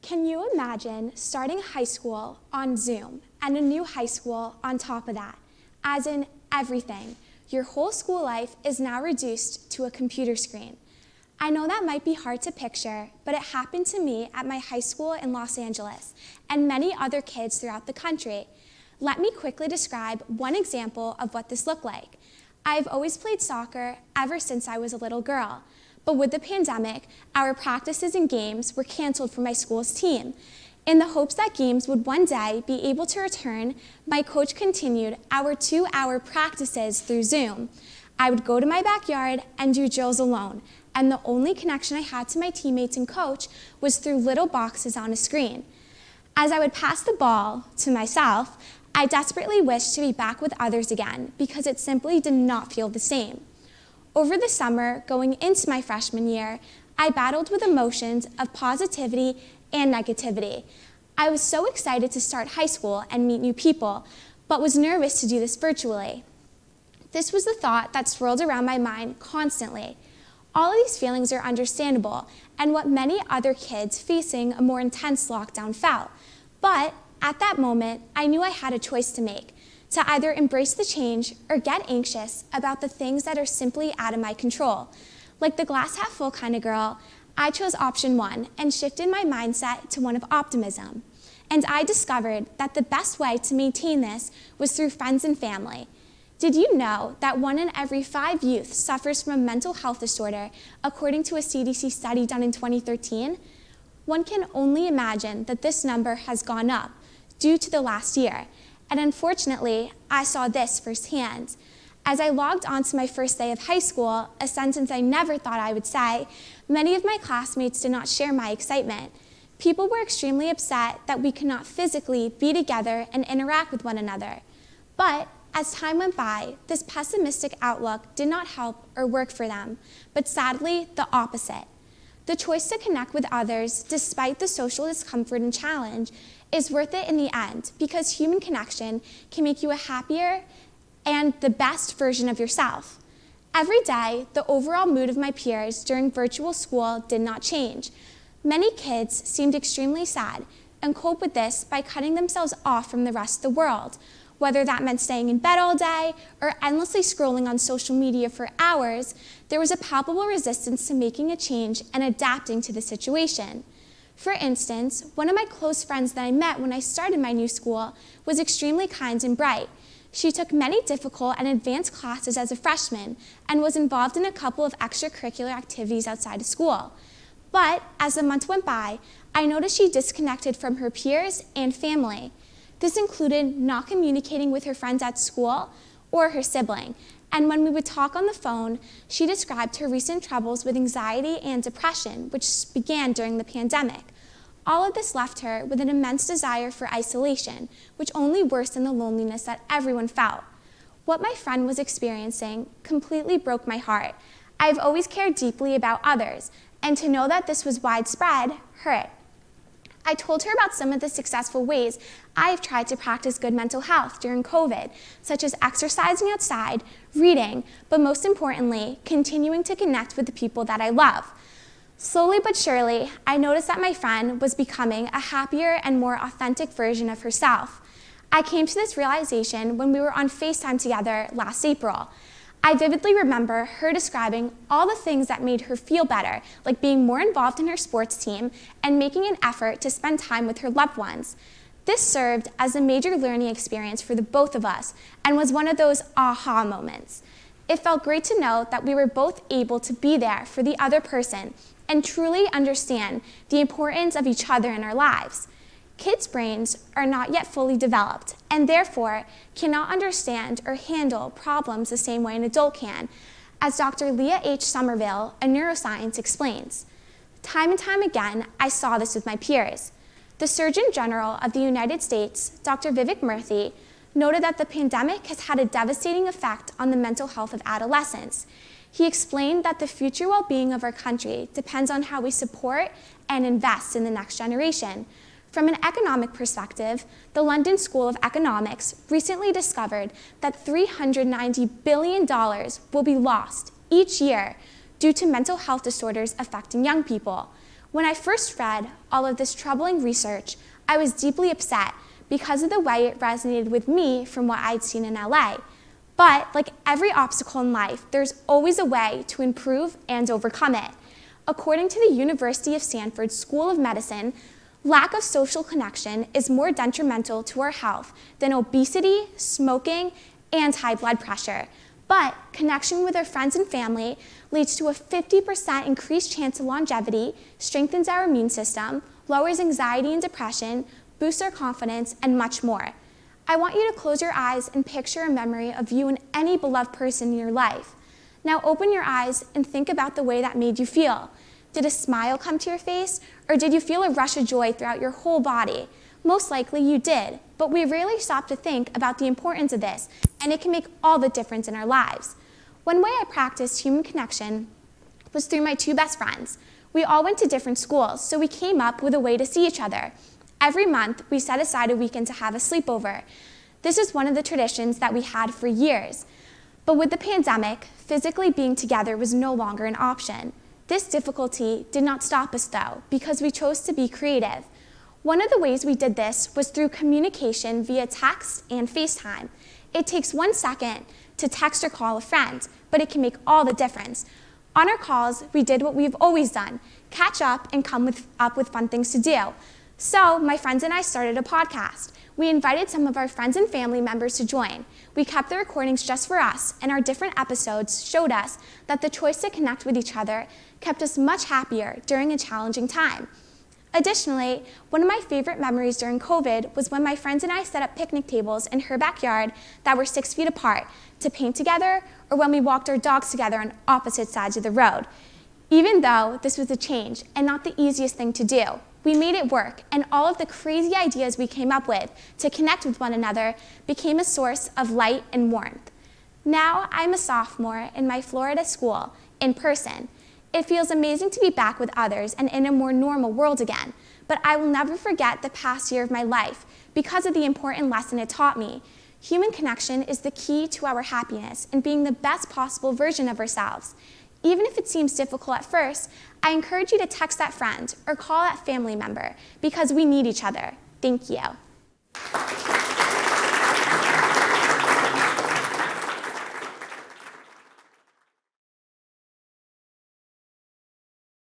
Can you imagine starting high school on Zoom and a new high school on top of that? As in everything, your whole school life is now reduced to a computer screen. I know that might be hard to picture, but it happened to me at my high school in Los Angeles and many other kids throughout the country. Let me quickly describe one example of what this looked like. I've always played soccer ever since I was a little girl. But with the pandemic, our practices and games were canceled for my school's team. In the hopes that games would one day be able to return, my coach continued our 2-hour practices through Zoom. I would go to my backyard and do drills alone, and the only connection I had to my teammates and coach was through little boxes on a screen. As I would pass the ball to myself, I desperately wished to be back with others again because it simply did not feel the same. Over the summer, going into my freshman year, I battled with emotions of positivity and negativity. I was so excited to start high school and meet new people, but was nervous to do this virtually. This was the thought that swirled around my mind constantly. All of these feelings are understandable and what many other kids facing a more intense lockdown felt. But at that moment, I knew I had a choice to make. To either embrace the change or get anxious about the things that are simply out of my control. Like the glass half full kind of girl, I chose option 1 and shifted my mindset to one of optimism. And I discovered that the best way to maintain this was through friends and family. Did you know that 1 in every 5 youth suffers from a mental health disorder, according to a CDC study done in 2013? One can only imagine that this number has gone up due to the last year. And unfortunately, I saw this firsthand. As I logged on to my first day of high school, a sentence I never thought I would say, many of my classmates did not share my excitement. People were extremely upset that we could not physically be together and interact with one another. But as time went by, this pessimistic outlook did not help or work for them, but sadly, the opposite. The choice to connect with others, despite the social discomfort and challenge, is worth it in the end because human connection can make you a happier and the best version of yourself. Every day, the overall mood of my peers during virtual school did not change. Many kids seemed extremely sad and coped with this by cutting themselves off from the rest of the world. Whether that meant staying in bed all day or endlessly scrolling on social media for hours, there was a palpable resistance to making a change and adapting to the situation. For instance, one of my close friends that I met when I started my new school was extremely kind and bright. She took many difficult and advanced classes as a freshman and was involved in a couple of extracurricular activities outside of school. But as the months went by, I noticed she disconnected from her peers and family. This included not communicating with her friends at school or her sibling. And when we would talk on the phone, she described her recent troubles with anxiety and depression, which began during the pandemic. All of this left her with an immense desire for isolation, which only worsened the loneliness that everyone felt. What my friend was experiencing completely broke my heart. I've always cared deeply about others, and to know that this was widespread hurt. I told her about some of the successful ways I've tried to practice good mental health during COVID, such as exercising outside, reading, but most importantly, continuing to connect with the people that I love. Slowly but surely, I noticed that my friend was becoming a happier and more authentic version of herself. I came to this realization when we were on FaceTime together last April. I vividly remember her describing all the things that made her feel better, like being more involved in her sports team and making an effort to spend time with her loved ones. This served as a major learning experience for the both of us and was one of those aha moments. It felt great to know that we were both able to be there for the other person and truly understand the importance of each other in our lives. Kids' brains are not yet fully developed and therefore cannot understand or handle problems the same way an adult can, as Dr. Leah H. Somerville, a neuroscience, explains. Time and time again, I saw this with my peers. The Surgeon General of the United States, Dr. Vivek Murthy, noted that the pandemic has had a devastating effect on the mental health of adolescents. He explained that the future well-being of our country depends on how we support and invest in the next generation. From an economic perspective, the London School of Economics recently discovered that $390 billion will be lost each year due to mental health disorders affecting young people. When I first read all of this troubling research, I was deeply upset because of the way it resonated with me from what I'd seen in LA. But like every obstacle in life, there's always a way to improve and overcome it. According to the University of Stanford School of Medicine, lack of social connection is more detrimental to our health than obesity, smoking, and high blood pressure. But connection with our friends and family leads to a 50% increased chance of longevity, strengthens our immune system, lowers anxiety and depression, boosts our confidence, and much more. I want you to close your eyes and picture a memory of you and any beloved person in your life. Now open your eyes and think about the way that made you feel. Did a smile come to your face, or did you feel a rush of joy throughout your whole body? Most likely you did, but we rarely stop to think about the importance of this, and it can make all the difference in our lives. One way I practiced human connection was through my two best friends. We all went to different schools, so we came up with a way to see each other. Every month, we set aside a weekend to have a sleepover. This is one of the traditions that we had for years. But with the pandemic, physically being together was no longer an option. This difficulty did not stop us though, because we chose to be creative. One of the ways we did this was through communication via text and FaceTime. It takes 1 second to text or call a friend, but it can make all the difference. On our calls, we did what we've always done, catch up and come up with fun things to do. So my friends and I started a podcast. We invited some of our friends and family members to join. We kept the recordings just for us, and our different episodes showed us that the choice to connect with each other kept us much happier during a challenging time. Additionally, one of my favorite memories during COVID was when my friends and I set up picnic tables in her backyard that were 6 feet apart to paint together, or when we walked our dogs together on opposite sides of the road. Even though this was a change and not the easiest thing to do, we made it work, and all of the crazy ideas we came up with to connect with one another became a source of light and warmth. Now I'm a sophomore in my Florida school, in person. It feels amazing to be back with others and in a more normal world again, but I will never forget the past year of my life because of the important lesson it taught me. Human connection is the key to our happiness and being the best possible version of ourselves. Even if it seems difficult at first, I encourage you to text that friend or call that family member because we need each other. Thank you.